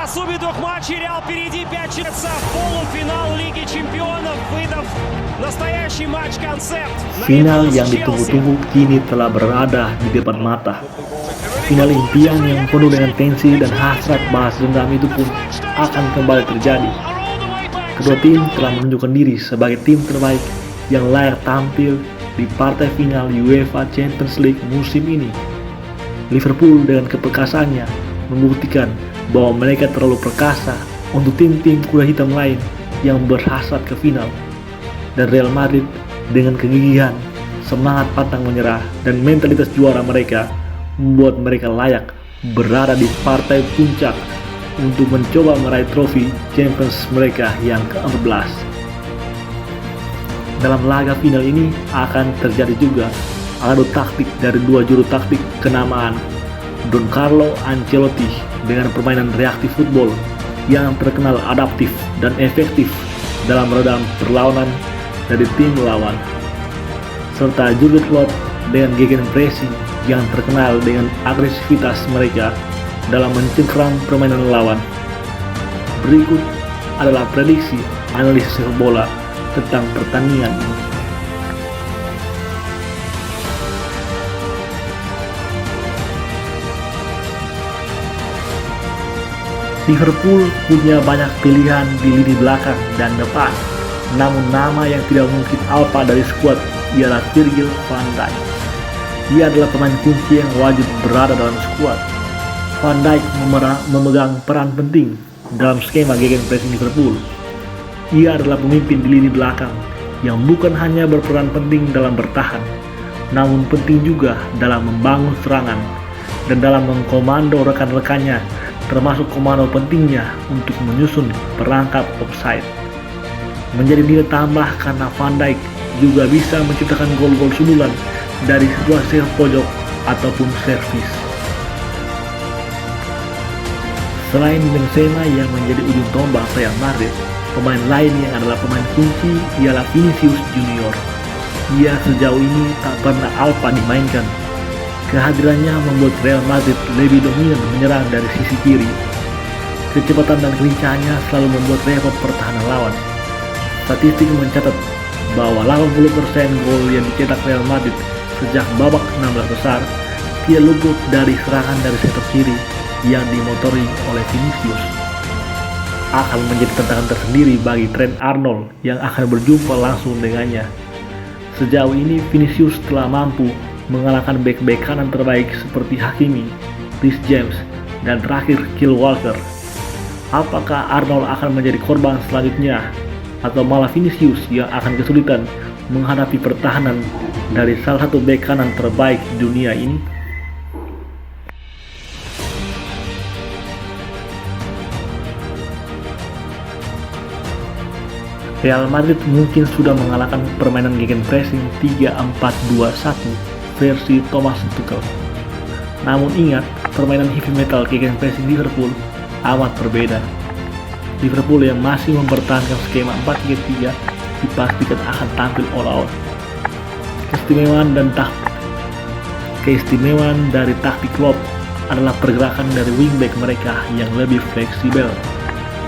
сумме двух матчей Реал впереди 5 в полуфинал Лиги Чемпионов, выдав nastayashi match-koncept. Final yang ditunggu-tunggu kini telah berada di depan mata. Final impian yang penuh dengan tensi dan hasrat balas dendam itu pun akan kembali terjadi. Kedua tim telah menunjukkan diri sebagai tim terbaik yang layak tampil di partai final UEFA Champions League musim ini. Liverpool dengan keperkasaannya membuktikan bahwa mereka terlalu perkasa untuk tim-tim kuda hitam lain yang berhasrat ke final. Dan Real Madrid dengan kegigihan, semangat pantang menyerah, dan mentalitas juara mereka membuat mereka layak berada di partai puncak untuk mencoba meraih trofi Champions mereka yang ke-14. Dalam laga final ini akan terjadi juga adu taktik dari dua juru taktik kenamaan, Don Carlo Ancelotti dengan permainan reaktif football yang terkenal adaptif dan efektif dalam meredam perlawanan dari tim lawan, serta Jurgen Klopp dengan gegenpressing yang terkenal dengan agresivitas mereka dalam mencengkeram permainan lawan. Berikut adalah prediksi analisis sepak bola tentang pertandingan ini. Liverpool punya banyak pilihan di lini belakang dan depan. Namun nama yang tidak mungkin alpa dari skuad ialah Virgil van Dijk. Dia adalah pemain kunci yang wajib berada dalam skuad. Van Dijk memegang peran penting dalam skema gegenpressing Liverpool. Ia adalah pemimpin di lini belakang yang bukan hanya berperan penting dalam bertahan, namun penting juga dalam membangun serangan dan dalam mengkomando rekan-rekannya, termasuk komando pentingnya untuk menyusun perangkap offside. Menjadi nilai tambah karena Van Dijk juga bisa menciptakan gol-gol sundulan dari situasi pojok ataupun servis. Selain Benzema yang menjadi ujung tombak Real Madrid, pemain lain yang adalah pemain kunci ialah Vinicius Junior. Dia sejauh ini tak pernah alpa dimainkan. Kehadirannya membuat Real Madrid lebih dominan menyerang dari sisi kiri. Kecepatan dan kelincahannya selalu membuat repot pertahanan lawan. Statistik mencatat bahwa 80% gol yang dicetak Real Madrid sejak babak 16 besar tidak luput dari serangan dari sektor kiri yang dimotori oleh Vinicius. Akan menjadi tantangan tersendiri bagi Trent Arnold yang akan berjumpa langsung dengannya. Sejauh ini Vinicius telah mampu mengalahkan bek-bek kanan terbaik seperti Hakimi, Reece James, dan terakhir Kyle Walker. Apakah Arnold akan menjadi korban selanjutnya, atau malah Vinicius yang akan kesulitan menghadapi pertahanan dari salah satu bek kanan terbaik di dunia ini? Real Madrid mungkin sudah mengalahkan permainan gegenpressing 3-4-2-1 versi Thomas Tuchel. Namun ingat, permainan heavy metal gegenpressing Liverpool amat berbeda. Liverpool yang masih mempertahankan skema 4-3-3 dipastikan akan tampil all out. Keistimewaan dari taktik Klopp adalah pergerakan dari wingback mereka yang lebih fleksibel.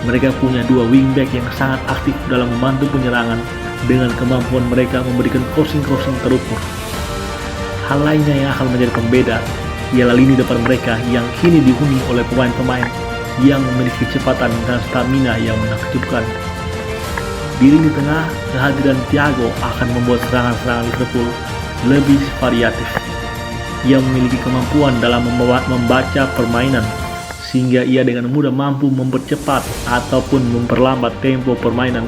Mereka punya dua wingback yang sangat aktif dalam membantu penyerangan dengan kemampuan mereka memberikan crossing terukur. Hal lainnya yang akan menjadi pembeda ialah lini depan mereka yang kini dihuni oleh pemain-pemain yang memiliki kecepatan dan stamina yang menakjubkan. Di lini tengah, kehadiran Thiago akan membuat serangan-serangan Liverpool lebih variatif. Ia memiliki kemampuan dalam membaca permainan, sehingga ia dengan mudah mampu mempercepat ataupun memperlambat tempo permainan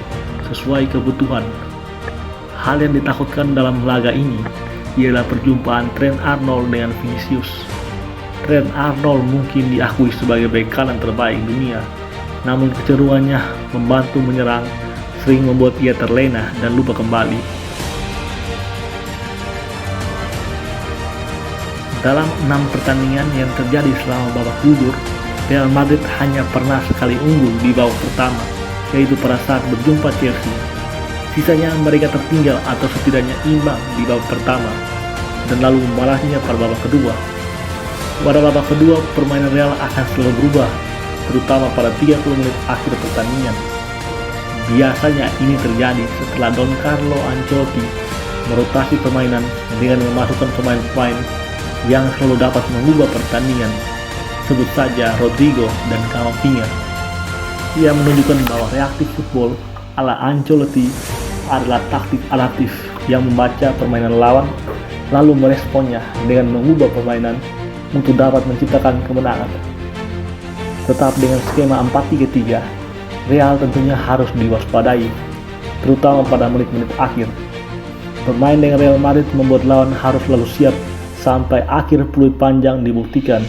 sesuai kebutuhan. Hal yang ditakutkan dalam laga ini ialah perjumpaan Trent Arnold dengan Vinicius. Trent Arnold mungkin diakui sebagai bek kanan terbaik dunia, namun kecenderungannya membantu menyerang sering membuat ia terlena dan lupa kembali. Dalam 6 pertandingan yang terjadi selama babak gugur, Real Madrid hanya pernah sekali unggul di babak pertama, yaitu pada saat berjumpa Chelsea. Sisanya mereka tertinggal atau setidaknya imbang di babak pertama, dan lalu membalasnya pada babak kedua. Pada babak kedua, permainan Real akan selalu berubah, terutama pada 30 menit akhir pertandingan. Biasanya ini terjadi setelah Don Carlo Ancelotti merotasi permainan dengan memasukkan pemain-pemain yang selalu dapat mengubah pertandingan, sebut saja Rodrigo dan Camavinga. Ia menunjukkan bahwa reaktif football ala Ancelotti adalah taktik adaptif yang membaca permainan lawan lalu meresponnya dengan mengubah permainan untuk dapat menciptakan kemenangan. Tetap dengan skema 4-3-3, Real tentunya harus diwaspadai, terutama pada menit-menit akhir. Bermain dengan Real Madrid membuat lawan harus selalu siap sampai akhir peluit panjang dibuktikan.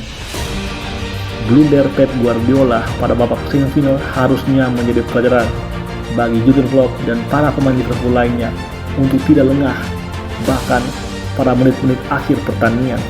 Blunder Pep Guardiola pada babak semifinal harusnya menjadi pelajaran bagi Jurgen Klopp dan para pemain Liverpool lainnya untuk tidak lengah, bahkan pada menit-menit akhir pertandingan.